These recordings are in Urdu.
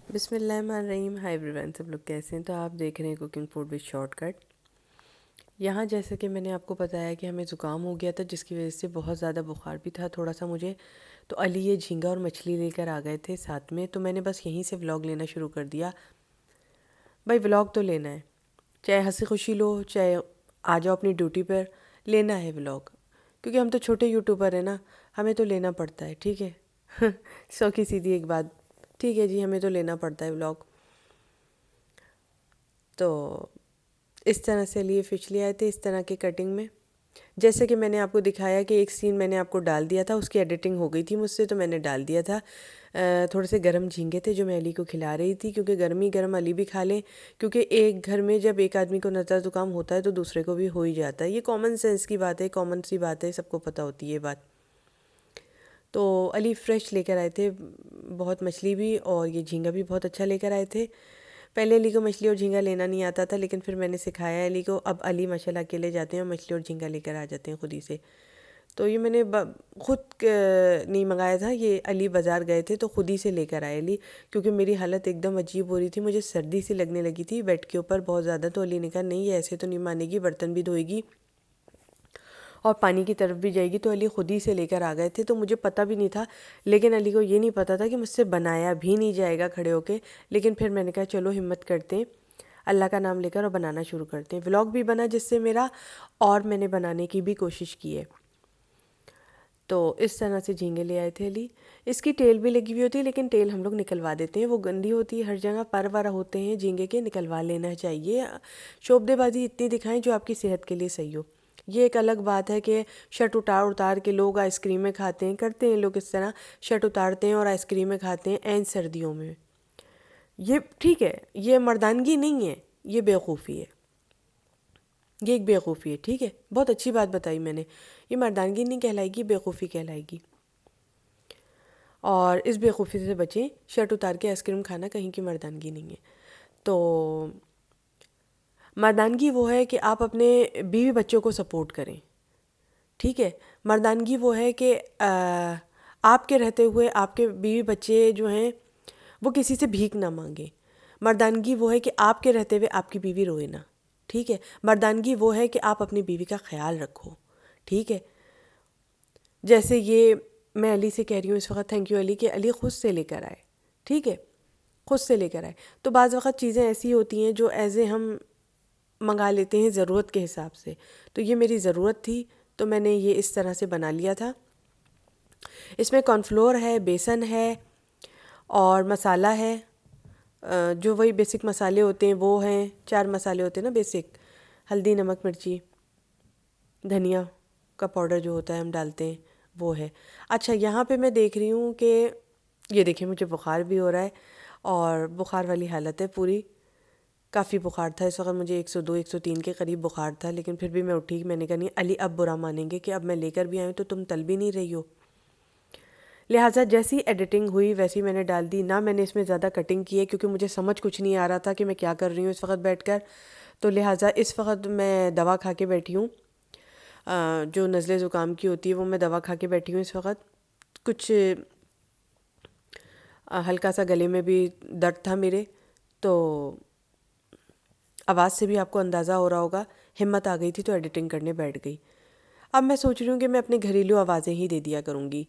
بسم اللہ الرحمن الرحیم. ہائی ایوری ون، سب لوگ کیسے ہیں؟ تو آپ دیکھ رہے ہیں cooking food with shortcut. یہاں جیسے کہ میں نے آپ کو بتایا کہ ہمیں زکام ہو گیا تھا، جس کی وجہ سے بہت زیادہ بخار بھی تھا تھوڑا سا مجھے. تو علی یہ جھینگا اور مچھلی لے کر آ گئے تھے ساتھ میں، تو میں نے بس یہیں سے ولاگ لینا شروع کر دیا. بھائی ولاگ تو لینا ہے، چاہے ہنسی خوشی لو، چاہے آ جاؤ اپنی ڈیوٹی پر، لینا ہے ولاگ. کیونکہ ہم تو چھوٹے یوٹیوبر ہیں نا، ہمیں تو لینا پڑتا ہے. ٹھیک ہے سوکھی سیدھی ایک بات. ٹھیک ہے جی، ہمیں تو لینا پڑتا ہے ولاگ. تو اس طرح سے لیے فش لے آئے تھے، اس طرح کے کٹنگ میں. جیسے کہ میں نے آپ کو دکھایا کہ ایک سین میں نے آپ کو ڈال دیا تھا، اس کی ایڈیٹنگ ہو گئی تھی مجھ سے تو میں نے ڈال دیا تھا. تھوڑے سے گرم جھینگے تھے جو میں علی کو کھلا رہی تھی، کیونکہ گرمی گرم علی بھی کھا لیں. کیونکہ ایک گھر میں جب ایک آدمی کو نزلہ زکام ہوتا ہے تو دوسرے کو بھی ہو ہی جاتا ہے. یہ کامن سینس کی بات ہے، کامن سی بات ہے، سب کو پتہ ہوتی ہے یہ بات. تو علی فریش لے کر آئے تھے بہت مچھلی بھی، اور یہ جھینگا بھی بہت اچھا لے کر آئے تھے. پہلے علی کو مچھلی اور جھینگا لینا نہیں آتا تھا، لیکن پھر میں نے سکھایا علی کو. اب علی ماشاءاللہ اکیلے جاتے ہیں اور مچھلی اور جھینگا لے کر آ جاتے ہیں خود ہی سے. تو یہ میں نے خود نہیں منگایا تھا، یہ علی بازار گئے تھے تو خود ہی سے لے کر آئے علی. کیونکہ میری حالت ایک دم عجیب ہو رہی تھی، مجھے سردی سی لگنے لگی تھی بیڈ کے اوپر بہت زیادہ. تو علی نے کہا نہیں، یہ ایسے تو نہیں مانے گی، برتن بھی دھوئے گی اور پانی کی طرف بھی جائے گی. تو علی خود ہی سے لے کر آ گئے تھے. تو مجھے پتہ بھی نہیں تھا، لیکن علی کو یہ نہیں پتہ تھا کہ مجھ سے بنایا بھی نہیں جائے گا کھڑے ہو کے. لیکن پھر میں نے کہا چلو ہمت کرتے ہیں، اللہ کا نام لے کر اور بنانا شروع کرتے ہیں. ولاگ بھی بنا جس سے میرا، اور میں نے بنانے کی بھی کوشش کی ہے. تو اس طرح سے جھینگے لے آئے تھے علی. اس کی ٹیل بھی لگی ہوئی ہوتی ہے، لیکن ٹیل ہم لوگ نکلوا دیتے ہیں، وہ گندی ہوتی ہے. ہر جگہ پر وار ہوتے ہیں جھینگے کے، نکلوا لینا چاہیے. شعبدے بازی اتنی دکھائیں جو آپ کی صحت کے لیے صحیح ہو. یہ ایک الگ بات ہے کہ شرٹ اتار کے لوگ آئس کریمیں کھاتے ہیں، کرتے ہیں لوگ اس طرح، شرٹ اتارتے ہیں اور آئس کریمیں کھاتے ہیں عین سردیوں میں. یہ ٹھیک ہے، یہ مردانگی نہیں ہے، یہ بیوقوفی ہے. یہ ایک بیوقوفی ہے. ٹھیک ہے، بہت اچھی بات بتائی میں نے. یہ مردانگی نہیں کہلائے گی، بیوقوفی کہلائے گی. اور اس بیوقوفی سے بچیں، شرٹ اتار کے آئس کریم کھانا کہیں کی مردانگی نہیں ہے. تو مردانگی وہ ہے کہ آپ اپنے بیوی بچوں کو سپورٹ کریں. ٹھیک ہے، مردانگی وہ ہے کہ آپ کے رہتے ہوئے آپ کے بیوی بچے جو ہیں وہ کسی سے بھیک نہ مانگیں. مردانگی وہ ہے کہ آپ کے رہتے ہوئے آپ کی بیوی روئے نہ. ٹھیک ہے، مردانگی وہ ہے کہ آپ اپنی بیوی کا خیال رکھو. ٹھیک ہے، جیسے یہ میں علی سے کہہ رہی ہوں اس وقت، تھینک یو علی، کہ علی خود سے لے کر آئے. ٹھیک ہے، خود سے لے کر آئے. تو بعض وقت چیزیں ایسی ہوتی ہیں جو ایزے ہم منگا لیتے ہیں ضرورت کے حساب سے. تو یہ میری ضرورت تھی تو میں نے یہ اس طرح سے بنا لیا تھا. اس میں کارن فلور ہے، بیسن ہے اور مسالہ ہے. جو وہی بیسک مسالے ہوتے ہیں وہ ہیں، 4 مسالے ہوتے ہیں نا بیسک: ہلدی، نمک، مرچی، دھنیا کا پاؤڈر جو ہوتا ہے ہم ڈالتے ہیں وہ ہے. اچھا، یہاں پہ میں دیکھ رہی ہوں کہ یہ دیکھیں مجھے بخار بھی ہو رہا ہے، اور بخار والی حالت ہے پوری. کافی بخار تھا اس وقت مجھے، 102 103 کے قریب بخار تھا. لیکن پھر بھی میں اٹھی، میں نے کہا نہیں علی اب برا مانیں گے کہ اب میں لے کر بھی آئی تو تم تل بھی نہیں رہی ہو. لہٰذا جیسی ایڈیٹنگ ہوئی ویسی میں نے ڈال دی. نہ میں نے اس میں زیادہ کٹنگ کی ہے کیونکہ مجھے سمجھ کچھ نہیں آ رہا تھا کہ میں کیا کر رہی ہوں اس وقت بیٹھ کر. تو لہٰذا اس وقت میں دوا کھا کے بیٹھی ہوں، جو نزلے زکام کی ہوتی ہے وہ میں دوا کھا کے بیٹھی ہوں اس وقت. کچھ ہلکا سا گلے میں بھی درد تھا میرے، تو آواز سے بھی آپ کو اندازہ ہو رہا ہوگا. ہمت آ گئی تھی تو ایڈیٹنگ کرنے بیٹھ گئی. اب میں سوچ رہی ہوں کہ میں اپنے گھریلو آوازیں ہی دے دیا کروں گی،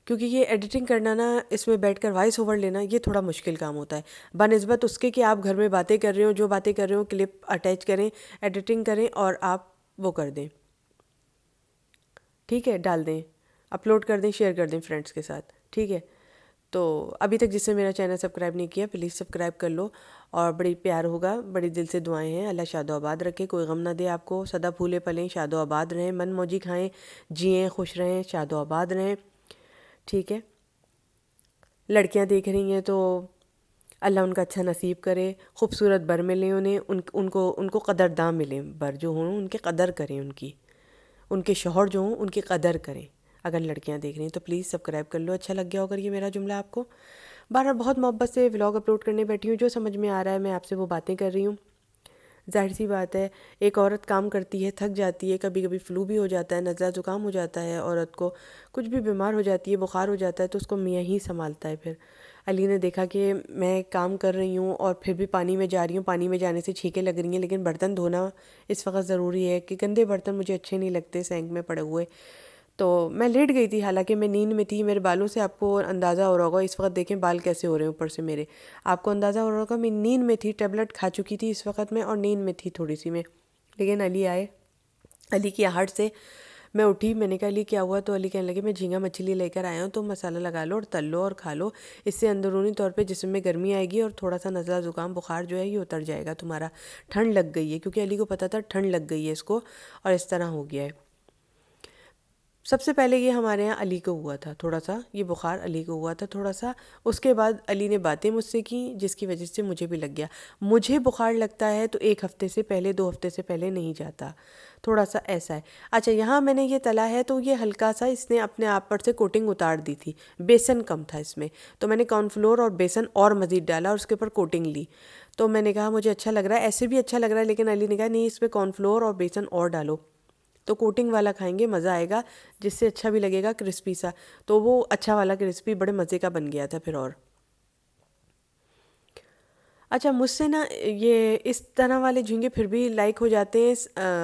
کیونکہ یہ ایڈیٹنگ کرنا نا، اس میں بیٹھ کر وائس اوور لینا، یہ تھوڑا مشکل کام ہوتا ہے. بنسبت اس کے کہ آپ گھر میں باتیں کر رہے ہو، جو باتیں کر رہے ہو کلپ اٹیچ کریں، ایڈیٹنگ کریں اور آپ وہ کر دیں. ٹھیک ہے، ڈال دیں، اپلوڈ کر دیں، شیئر کر دیں فرینڈس کے ساتھ. ٹھیک ہے. تو ابھی تک جس سے میرا چینل سبسکرائب نہیں کیا پلیز سبسکرائب کر لو، اور بڑی پیار ہوگا، بڑی دل سے دعائیں ہیں. اللہ شاد و آباد رکھے، کوئی غم نہ دے آپ کو، سدا پھولے پلیں، شاد و آباد رہیں، من موجی کھائیں، جئیں، خوش رہیں، شاد و آباد رہیں. ٹھیک ہے. لڑکیاں دیکھ رہی ہیں تو اللہ ان کا اچھا نصیب کرے، خوبصورت بر ملیں انہیں، ان کو قدرداں ملیں. بر جو ہوں ان کی قدر کریں، ان کے شوہر جو ہوں ان کی قدر کریں. اگر لڑکیاں دیکھ رہی ہیں تو پلیز سبسکرائب کر لو. اچھا لگ گیا اگر یہ میرا جملہ آپ کو. بہرحال بہت محبت سے ولاگ اپلوڈ کرنے بیٹھی ہوں، جو سمجھ میں آ رہا ہے میں آپ سے وہ باتیں کر رہی ہوں. ظاہر سی بات ہے، ایک عورت کام کرتی ہے، تھک جاتی ہے، کبھی کبھی فلو بھی ہو جاتا ہے، نزلہ زکام ہو جاتا ہے عورت کو، کچھ بھی بیمار ہو جاتی ہے، بخار ہو جاتا ہے، تو اس کو میاں ہی سنبھالتا ہے پھر۔ علی نے دیکھا کہ میں کام کر رہی ہوں اور پھر بھی پانی میں جا رہی ہوں، پانی میں جانے سے چھینکیں لگ رہی ہیں، لیکن برتن دھونا اس وقت ضروری ہے کہ گندے برتن مجھے اچھے نہیں لگتے سینک میں پڑے ہوئے۔ تو میں لیٹ گئی تھی، حالانکہ میں نیند میں تھی، میرے بالوں سے آپ کو اندازہ ہو رہا ہوگا، اس وقت دیکھیں بال کیسے ہو رہے ہیں اوپر سے میرے، آپ کو اندازہ ہو رہا ہوگا میں نیند میں تھی، ٹیبلٹ کھا چکی تھی اس وقت میں، اور نیند میں تھی تھوڑی سی میں۔ لیکن علی آئے، علی کی آہٹ سے میں اٹھی، میں نے کہا علی کیا ہوا؟ تو علی کہنے لگے میں جھینگا مچھلی لے کر آیا ہوں، تو مسالہ لگا لو اور تل لو اور کھا لو، اس سے اندرونی طور پہ جسم میں گرمی آئے گی اور تھوڑا سا نزلہ زکام بخار جو ہے یہ اتر جائے گا تمہارا۔ ٹھنڈ لگ گئی ہے، کیونکہ علی کو پتہ تھا ٹھنڈ لگ گئی ہے اس کو اور اس طرح ہو گیا ہے۔ سب سے پہلے یہ ہمارے ہاں علی کو ہوا تھا تھوڑا سا، یہ بخار علی کو ہوا تھا تھوڑا سا، اس کے بعد علی نے باتیں مجھ سے کی جس کی وجہ سے مجھے بھی لگ گیا۔ مجھے بخار لگتا ہے تو 1 ہفتے سے پہلے 2 ہفتے سے پہلے نہیں جاتا، تھوڑا سا ایسا ہے۔ اچھا، یہاں میں نے یہ تلا ہے تو یہ ہلکا سا اس نے اپنے آپ پر سے کوٹنگ اتار دی تھی، بیسن کم تھا اس میں، تو میں نے کارن فلور اور بیسن اور مزید ڈالا اور اس کے اوپر کوٹنگ لی۔ تو میں نے کہا مجھے اچھا لگ رہا ہے، ایسے بھی اچھا لگ رہا ہے، لیکن علی نے کہا نہیں اس میں کارن فلور اور بیسن اور ڈالو، تو کوٹنگ والا کھائیں گے مزہ آئے گا، جس سے اچھا بھی لگے گا کرسپی سا۔ تو وہ اچھا والا کرسپی بڑے مزے کا بن گیا تھا پھر اور۔ اچھا، مجھ سے نا یہ اس طرح والے جھینگے پھر بھی لائک ہو جاتے ہیں،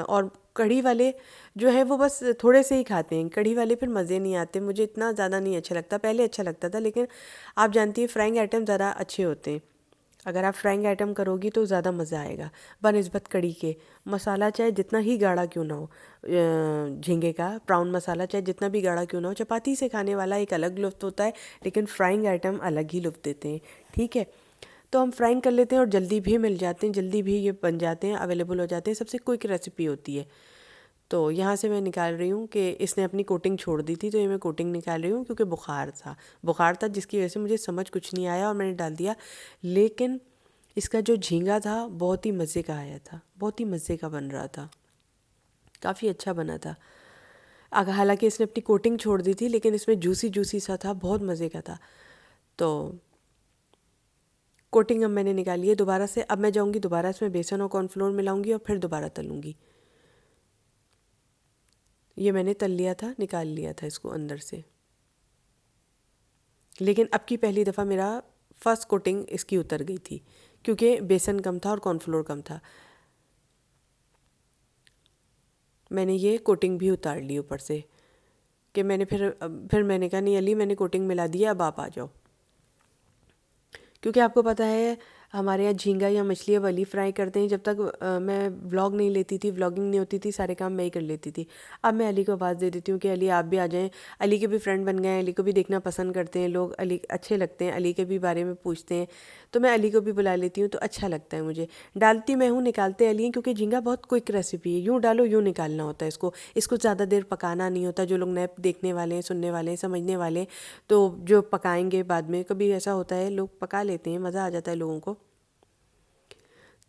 اور کڑھی والے جو ہے وہ بس تھوڑے سے ہی کھاتے ہیں، کڑھی والے پھر مزے نہیں آتے، مجھے اتنا زیادہ نہیں اچھا لگتا، پہلے اچھا لگتا تھا، لیکن آپ جانتی ہیں فرائنگ آئٹم زیادہ اچھے ہوتے ہیں، اگر آپ فرائنگ آئٹم کرو گی تو زیادہ مزہ آئے گا بنسبت کڑھی کے۔ مسالہ چاہے جتنا ہی گاڑھا کیوں نہ ہو، جھینگے کا پراؤن مسالہ چاہے جتنا بھی گاڑھا کیوں نہ ہو، چپاتی سے کھانے والا ایک الگ لطف ہوتا ہے، لیکن فرائنگ آئٹم الگ ہی لطف دیتے ہیں، ٹھیک ہے؟ تو ہم فرائنگ کر لیتے ہیں اور جلدی بھی مل جاتے ہیں، جلدی بھی یہ بن جاتے ہیں، اویلیبل ہو جاتے ہیں، سب سے کوئک ریسیپی ہوتی ہے۔ تو یہاں سے میں نکال رہی ہوں کہ اس نے اپنی کوٹنگ چھوڑ دی تھی، تو یہ میں کوٹنگ نکال رہی ہوں کیونکہ بخار تھا جس کی وجہ سے مجھے سمجھ کچھ نہیں آیا اور میں نے ڈال دیا، لیکن اس کا جو جھینگا تھا بہت ہی مزے کا آیا تھا، بہت ہی مزے کا بن رہا تھا، کافی اچھا بنا تھا۔ حالانکہ اس نے اپنی کوٹنگ چھوڑ دی تھی، لیکن اس میں جوسی جوسی سا تھا، بہت مزے کا تھا۔ تو کوٹنگ اب میں نے نکالی ہے دوبارہ سے، اب میں جاؤں گی دوبارہ اس میں بیسن اور کارن فلور ملاؤں گی اور پھر دوبارہ تلوں گی۔ یہ میں نے تل لیا تھا، نکال لیا تھا اس کو اندر سے، لیکن اب کی پہلی دفعہ میرا فرسٹ کوٹنگ اس کی اتر گئی تھی کیونکہ بیسن کم تھا اور کارن فلور کم تھا۔ میں نے یہ کوٹنگ بھی اتار لی اوپر سے کہ میں نے پھر میں نے کہا نہیں علی میں نے کوٹنگ ملا دی ہے، اب آپ آ جاؤ، کیونکہ آپ کو پتہ ہے ہمارے یہاں جھینگا یا مچھلی اب علی فرائی کرتے ہیں، جب تک میں ولاگ نہیں لیتی تھی، ولاگنگ نہیں ہوتی تھی، سارے کام میں ہی کر لیتی تھی۔ اب میں علی کو آواز دے دیتی ہوں کہ علی آپ بھی آ جائیں، علی کے بھی فرینڈ بن گئے ہیں، علی کو بھی دیکھنا پسند کرتے ہیں لوگ، علی اچھے لگتے ہیں، علی کے بھی بارے میں پوچھتے ہیں، تو میں علی کو بھی بلا لیتی ہوں، تو اچھا لگتا ہے مجھے۔ ڈالتی میں ہوں، نکالتے علی ہیں، کیونکہ جھینگا بہت کوئک ریسیپی ہے، یوں ڈالو یوں نکالنا ہوتا ہے اس کو زیادہ دیر پکانا نہیں ہوتا۔ جو لوگ نئے دیکھنے والے ہیں، سننے والے ہیں، سمجھنے والے ہیں، تو جو پکائیں گے بعد میں، کبھی ایسا ہوتا ہے لوگ پکا لیتے ہیں، مزہ آ جاتا ہے لوگوں کو،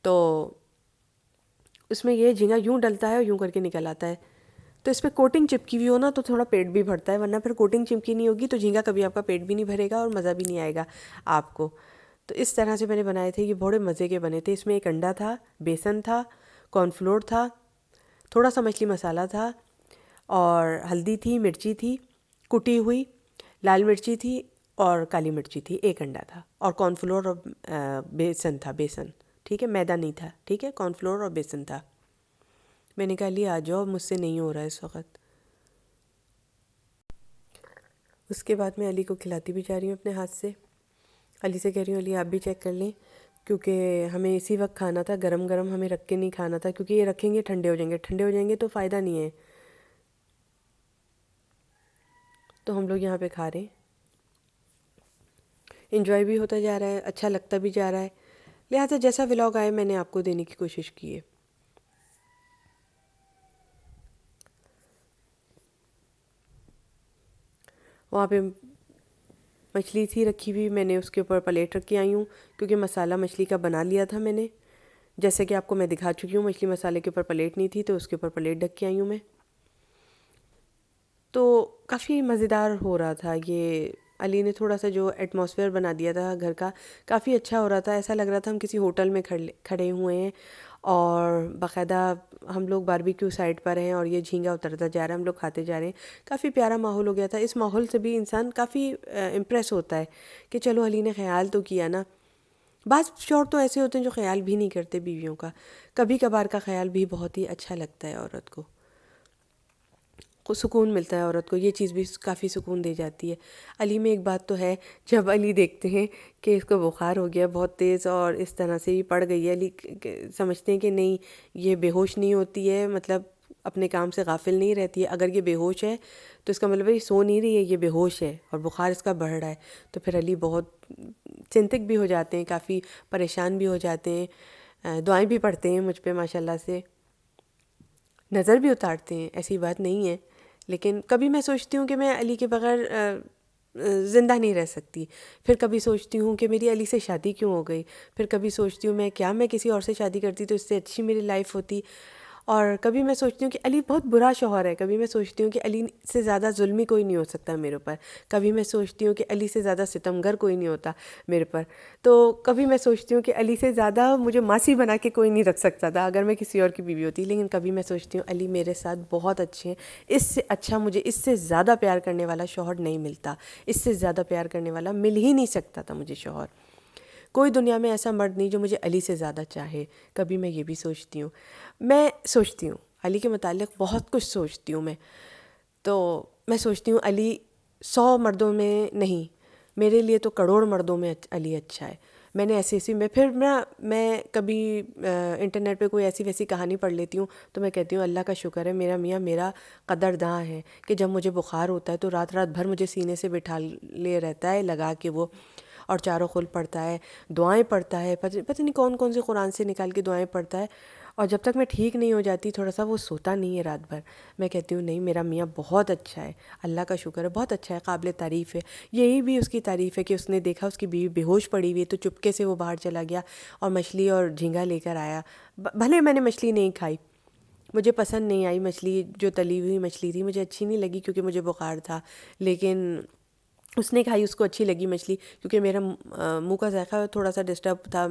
تو اس میں یہ جھینگا یوں ڈلتا ہے اور یوں کر کے نکل آتا ہے۔ تو اس پہ کوٹنگ چپکی ہوئی ہو نا تو تھوڑا پیٹ بھی بھرتا ہے، ورنہ پھر کوٹنگ چپکی نہیں ہوگی تو جھینگا کبھی آپ کا پیٹ بھی نہیں بھرے گا اور مزہ بھی نہیں آئے گا آپ کو۔ تو اس طرح سے میں نے بنائے تھے، یہ بڑے مزے کے بنے تھے۔ اس میں ایک انڈا تھا، بیسن تھا، کارن فلور تھا، تھوڑا سا مچھلی مسالہ تھا، اور ہلدی تھی، مرچی تھی کٹی ہوئی، لال مرچی تھی اور کالی مرچی تھی، ایک انڈا تھا، اور کارن فلور اور بیسن تھا، بیسن، ٹھیک ہے، میدا نہیں تھا، ٹھیک ہے، کارن فلور اور بیسن تھا۔ میں نے کہا علی آ جاؤ، مجھ سے نہیں ہو رہا ہے اس وقت۔ اس کے بعد میں علی کو کھلاتی بھی جا رہی ہوں اپنے ہاتھ سے، علی سے کہہ رہی ہوں علی آپ بھی چیک کر لیں، کیونکہ ہمیں اسی وقت کھانا تھا، گرم گرم ہمیں رکھ کے نہیں کھانا تھا، کیونکہ یہ رکھیں گے ٹھنڈے ہو جائیں گے، ٹھنڈے ہو جائیں گے تو فائدہ نہیں ہے۔ تو ہم لوگ یہاں پہ کھا رہے ہیں، انجوائے بھی ہوتا جا رہا ہے، اچھا لگتا بھی جا رہا ہے، لہٰذا جیسا ولاگ آئے میں نے آپ کو دینے کی کوشش کی ہے۔ وہاں پہ مچھلی تھی رکھی ہوئی، میں نے اس کے اوپر پلیٹ رکھ کے آئی ہوں، کیونکہ مسالہ مچھلی کا بنا لیا تھا میں نے، جیسے کہ آپ کو میں دکھا چکی ہوں، مچھلی مسالے کے اوپر پلیٹ نہیں تھی تو اس کے اوپر پلیٹ ڈھک کے آئی ہوں میں۔ تو کافی مزیدار ہو رہا تھا یہ، علی نے تھوڑا سا جو ایٹماسفیئر بنا دیا تھا گھر کا، کافی اچھا ہو رہا تھا، ایسا لگ رہا تھا ہم کسی ہوٹل میں کھڑے ہوئے ہیں، اور باقاعدہ ہم لوگ باربیکیو سائٹ پر ہیں اور یہ جھینگا اترتا جا رہا ہے، ہم لوگ کھاتے جا رہے ہیں، کافی پیارا ماحول ہو گیا تھا۔ اس ماحول سے بھی انسان کافی امپریس ہوتا ہے کہ چلو علی نے خیال تو کیا نا۔ بعض شوہر تو ایسے ہوتے ہیں جو خیال بھی نہیں کرتے بیویوں کا، کبھی کبھار کا خیال بھی بہت ہی اچھا لگتا ہے عورت کو سکون ملتا ہے عورت کو، یہ چیز بھی کافی سکون دے جاتی ہے۔ علی میں ایک بات تو ہے، جب علی دیکھتے ہیں کہ اس کو بخار ہو گیا بہت تیز اور اس طرح سے ہی پڑ گئی ہے، علی سمجھتے ہیں کہ نہیں یہ بے ہوش نہیں ہوتی ہے، مطلب اپنے کام سے غافل نہیں رہتی ہے۔ اگر یہ بے ہوش ہے تو اس کا مطلب ہے یہ سو نہیں رہی ہے، یہ بے ہوش ہے اور بخار اس کا بڑھ رہا ہے۔ تو پھر علی بہت چنتک بھی ہو جاتے ہیں، کافی پریشان بھی ہو جاتے ہیں، دعائیں بھی پڑھتے ہیں مجھ پہ ماشاءاللہ سے، نظر بھی اتارتے ہیں، ایسی بات نہیں ہے۔ لیکن کبھی میں سوچتی ہوں کہ میں علی کے بغیر زندہ نہیں رہ سکتی، پھر کبھی سوچتی ہوں کہ میری علی سے شادی کیوں ہو گئی، پھر کبھی سوچتی ہوں میں کسی اور سے شادی کرتی تو اس سے اچھی میری لائف ہوتی، اور کبھی میں سوچتی ہوں کہ علی بہت برا شوہر ہے، کبھی میں سوچتی ہوں کہ علی سے زیادہ ظلمی کوئی نہیں ہو سکتا میرے اوپر، کبھی میں سوچتی ہوں کہ علی سے زیادہ ستمگر کوئی نہیں ہوتا میرے پر، تو کبھی میں سوچتی ہوں کہ علی سے زیادہ مجھے ماسی بنا کے کوئی نہیں رکھ سکتا تھا اگر میں کسی اور کی بیوی ہوتی، لیکن کبھی میں سوچتی ہوں علی میرے ساتھ بہت اچھے ہیں، اس سے اچھا مجھے اس سے زیادہ پیار کرنے والا شوہر نہیں ملتا، اس سے زیادہ پیار کرنے والا مل ہی نہیں سکتا تھا مجھے شوہر، کوئی دنیا میں ایسا مرد نہیں جو مجھے علی سے زیادہ چاہے۔ کبھی میں یہ بھی سوچتی ہوں، میں سوچتی ہوں علی کے متعلق بہت کچھ سوچتی ہوں تو میں سوچتی ہوں علی 100 مردوں میں نہیں، میرے لیے تو کروڑ مردوں میں علی اچھا ہے۔ میں نے ایسی میں کبھی انٹرنیٹ پہ کوئی ایسی ویسی کہانی پڑھ لیتی ہوں تو میں کہتی ہوں اللہ کا شکر ہے میرا میاں میرا قدرداں ہے کہ جب مجھے بخار ہوتا ہے تو رات رات بھر مجھے سینے سے بٹھا لے رہتا ہے لگا کے وہ، اور چاروں خل پڑھتا ہے، دعائیں پڑھتا ہے، پتہ نہیں کون کون سے قرآن سے نکال کے دعائیں پڑھتا ہے، اور جب تک میں ٹھیک نہیں ہو جاتی تھوڑا سا وہ سوتا نہیں ہے رات بھر، میں کہتی ہوں نہیں میرا میاں بہت اچھا ہے، اللہ کا شکر ہے بہت اچھا ہے، قابل تعریف ہے۔ یہی بھی اس کی تعریف ہے کہ اس نے دیکھا اس کی بیوی بے ہوش پڑی ہوئی ہے تو چپکے سے وہ باہر چلا گیا اور مچھلی اور جھینگا لے کر آیا، بھلے میں نے مچھلی نہیں کھائی، مجھے پسند نہیں آئی مچھلی، جو تلی ہوئی مچھلی تھی مجھے اچھی نہیں لگی کیونکہ مجھے بخار تھا، لیکن اس نے کھائی، اس کو اچھی لگی مچھلی، کیونکہ میرا منہ کا ذائقہ تھوڑا سا ڈسٹرب تھا،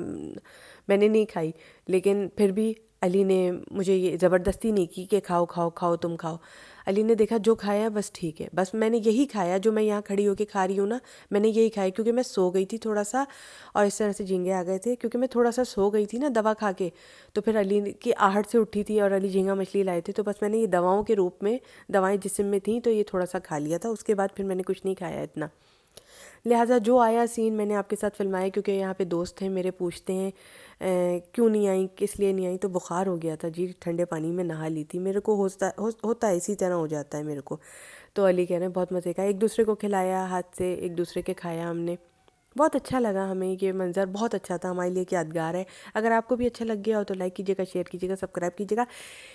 میں نے نہیں کھائی، لیکن پھر بھی علی نے مجھے یہ زبردستی نہیں کی کہ کھاؤ کھاؤ کھاؤ تم کھاؤ، علی نے دیکھا جو کھایا بس ٹھیک ہے، بس میں نے یہی کھایا جو میں یہاں کھڑی ہو کے کھا رہی ہوں نا، میں نے یہی کھایا کیونکہ میں سو گئی تھی تھوڑا سا، اور اس طرح سے جھینگے آ گئے تھے کیونکہ میں تھوڑا سا سو گئی تھی نا دوا کھا کے، تو پھر علی کی آہٹ سے اٹھی تھی اور علی جھینگا مچھلی لائے تھے، تو بس میں نے یہ دواؤں کے روپ میں، دوائیں جسم میں تھیں تو یہ تھوڑا سا کھا لیا تھا، اس کے بعد پھر میں نے کچھ نہیں کھایا اتنا، لہٰذا جو آیا سین میں نے آپ کے ساتھ فلمایا، کیونکہ یہاں پہ دوست ہیں میرے پوچھتے ہیں کیوں نہیں آئیں، کس لیے نہیں آئیں، تو بخار ہو گیا تھا جی، ٹھنڈے پانی میں نہا لی تھی، میرے کو ہوتا ہے اسی طرح ہو جاتا ہے میرے کو، تو علی کہہ رہے ہیں بہت مزے کا، ایک دوسرے کو کھلایا ہاتھ سے، ایک دوسرے کے کھایا ہم نے، بہت اچھا لگا ہمیں، یہ منظر بہت اچھا تھا، ہمارے لیے ایک یادگار ہے۔ اگر آپ کو بھی اچھا لگ گیا ہو تو لائک کیجیے گا، شیئر کیجیے گا، سبسکرائب کیجیے گا۔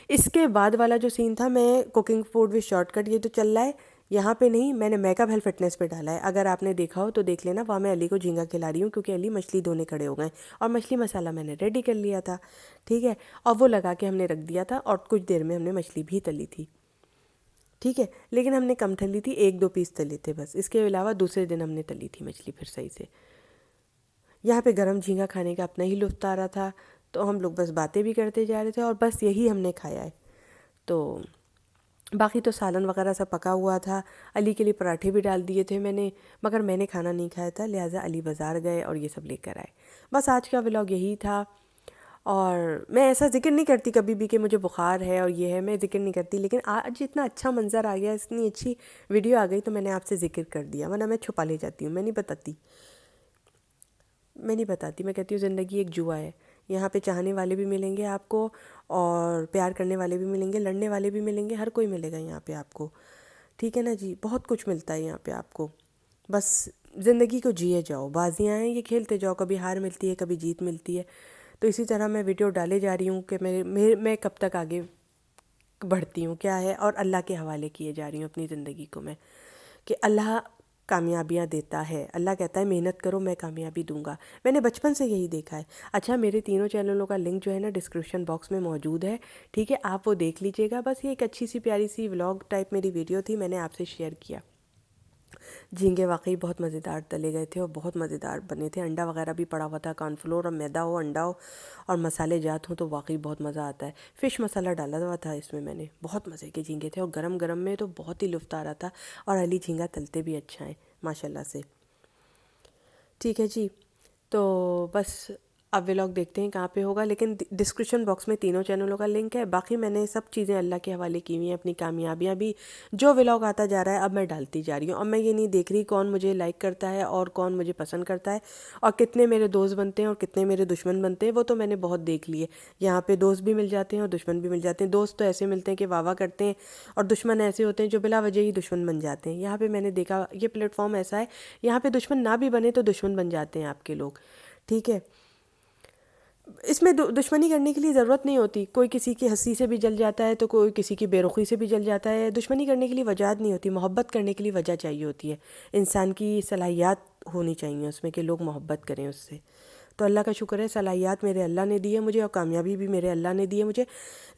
اس کے بعد والا جو سین تھا، میں cooking food with shortcut, یہ تو چل رہا ہے یہاں پہ نہیں، میں نے میک اپ ہیلتھ فٹنس پہ ڈالا ہے، اگر آپ نے دیکھا ہو تو دیکھ لینا، وہاں میں علی کو جھینگا کھلا رہی ہوں کیونکہ علی مچھلی دھونے کھڑے ہو گئے، اور مچھلی مسالہ میں نے ریڈی کر لیا تھا، ٹھیک ہے، اور وہ لگا کے ہم نے رکھ دیا تھا، اور کچھ دیر میں ہم نے مچھلی بھی تلی تھی، ٹھیک ہے، لیکن ہم نے کم تلی تھی، 1-2 پیس تلے تھے بس، اس کے علاوہ دوسرے دن ہم نے تلی تھی مچھلی پھر صحیح سے۔ یہاں پہ گرم جھینگا کھانے کا اپنا ہی لطف آ رہا تھا، تو ہم لوگ بس باتیں بھی کرتے جا رہے تھے، اور بس یہی ہم نے کھایا ہے، تو باقی تو سالن وغیرہ سب پکا ہوا تھا، علی کے لیے پراٹھے بھی ڈال دیے تھے میں نے، مگر میں نے کھانا نہیں کھایا تھا، لہٰذا علی بازار گئے اور یہ سب لے کر آئے۔ بس آج کا ولاگ یہی تھا، اور میں ایسا ذکر نہیں کرتی کبھی بھی کہ مجھے بخار ہے اور یہ ہے، میں ذکر نہیں کرتی، لیکن آج اتنا اچھا منظر آ گیا، اتنی اچھی ویڈیو آ گئی تو میں نے آپ سے ذکر کر دیا، ورنہ میں چھپا لے جاتی ہوں، میں نہیں بتاتی، میں کہتی ہوں زندگی ایک جوا ہے، یہاں پہ چاہنے والے بھی ملیں گے آپ کو، اور پیار کرنے والے بھی ملیں گے، لڑنے والے بھی ملیں گے، ہر کوئی ملے گا یہاں پہ آپ کو، ٹھیک ہے نا جی، بہت کچھ ملتا ہے یہاں پہ آپ کو، بس زندگی کو جیے جاؤ، بازیاں ہیں یہ کھیلتے جاؤ، کبھی ہار ملتی ہے کبھی جیت ملتی ہے، تو اسی طرح میں ویڈیو ڈالے جا رہی ہوں کہ میں کب تک آگے بڑھتی ہوں کیا ہے، اور اللہ کے حوالے کیے جا رہی ہوں اپنی زندگی کو میں، کہ اللہ کامیابیاں دیتا ہے، اللہ کہتا ہے محنت کرو میں کامیابی دوں گا، میں نے بچپن سے یہی دیکھا ہے۔ اچھا، میرے تینوں چینلوں کا لنک جو ہے نا ڈسکرپشن باکس میں موجود ہے، ٹھیک ہے، آپ وہ دیکھ لیجئے گا، بس یہ ایک اچھی سی پیاری سی ولاگ ٹائپ میری ویڈیو تھی، میں نے آپ سے شیئر کیا۔ جھینگے واقعی بہت مزیدار تلے گئے تھے اور بہت مزیدار بنے تھے. انڈا وغیرہ بھی پڑا ہوا تھا, کارن فلور اور میدا ہو, انڈا ہو اور مسالے جات ہوں تو واقعی بہت مزہ آتا ہے. فش مسالہ ڈالا ہوا تھا اس میں نے. بہت مزے کے جھینگے تھے اور گرم گرم میں تو بہت ہی لطف آ رہا تھا. اور علی جھینگا تلتے بھی اچھا ہیں ماشاء اللہ سے. ٹھیک ہے جی, تو بس اب ولاگ دیکھتے ہیں کہاں پہ ہوگا, لیکن ڈسکرپشن باکس میں تینوں چینلوں کا لنک ہے. باقی میں نے سب چیزیں اللہ کے حوالے کی ہوئی ہیں, اپنی کامیابیاں بھی. جو ولاگ آتا جا رہا ہے اب میں ڈالتی جا رہی ہوں. اب میں یہ نہیں دیکھ رہی کون مجھے لائک کرتا ہے اور کون مجھے پسند کرتا ہے اور کتنے میرے دوست بنتے ہیں اور کتنے میرے دشمن بنتے ہیں. وہ تو میں نے بہت دیکھ لیے. یہاں پہ دوست بھی مل جاتے ہیں اور دشمن بھی مل جاتے ہیں. دوست تو ایسے ملتے ہیں کہ واہ واہ کرتے ہیں, اور دشمن ایسے ہوتے ہیں جو بلا وجہ ہی دشمن بن جاتے ہیں. یہاں پہ میں نے دیکھا یہ پلیٹ فارم ایسا ہے, یہاں پہ دشمن نہ بھی بنے تو دشمن بن جاتے ہیں آپ کے لوگ. ٹھیک ہے, اس میں دشمنی کرنے کے لیے ضرورت نہیں ہوتی. کوئی کسی کی ہنسی سے بھی جل جاتا ہے تو کوئی کسی کی بے رخی سے بھی جل جاتا ہے. دشمنی کرنے کے لیے وجہات نہیں ہوتی, محبت کرنے کے لیے وجہ چاہیے ہوتی ہے. انسان کی صلاحیات ہونی چاہیے اس میں کہ لوگ محبت کریں اس سے. تو اللہ کا شکر ہے, صلاحیات میرے اللہ نے دی ہے مجھے اور کامیابی بھی میرے اللہ نے دی ہے مجھے.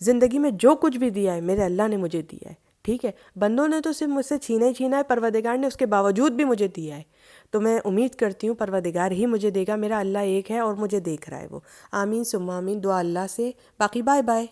زندگی میں جو کچھ بھی دیا ہے میرے اللہ نے مجھے دیا ہے. ٹھیک ہے, بندوں نے تو صرف مجھ سے چھینا ہی چھینا ہے, پروردگار نے اس کے باوجود بھی مجھے دیا ہے. تو میں امید کرتی ہوں پروردگار ہی مجھے دے گا. میرا اللہ ایک ہے اور مجھے دیکھ رہا ہے وہ. آمین ثم آمین, دعا اللہ سے. باقی بائے بائے.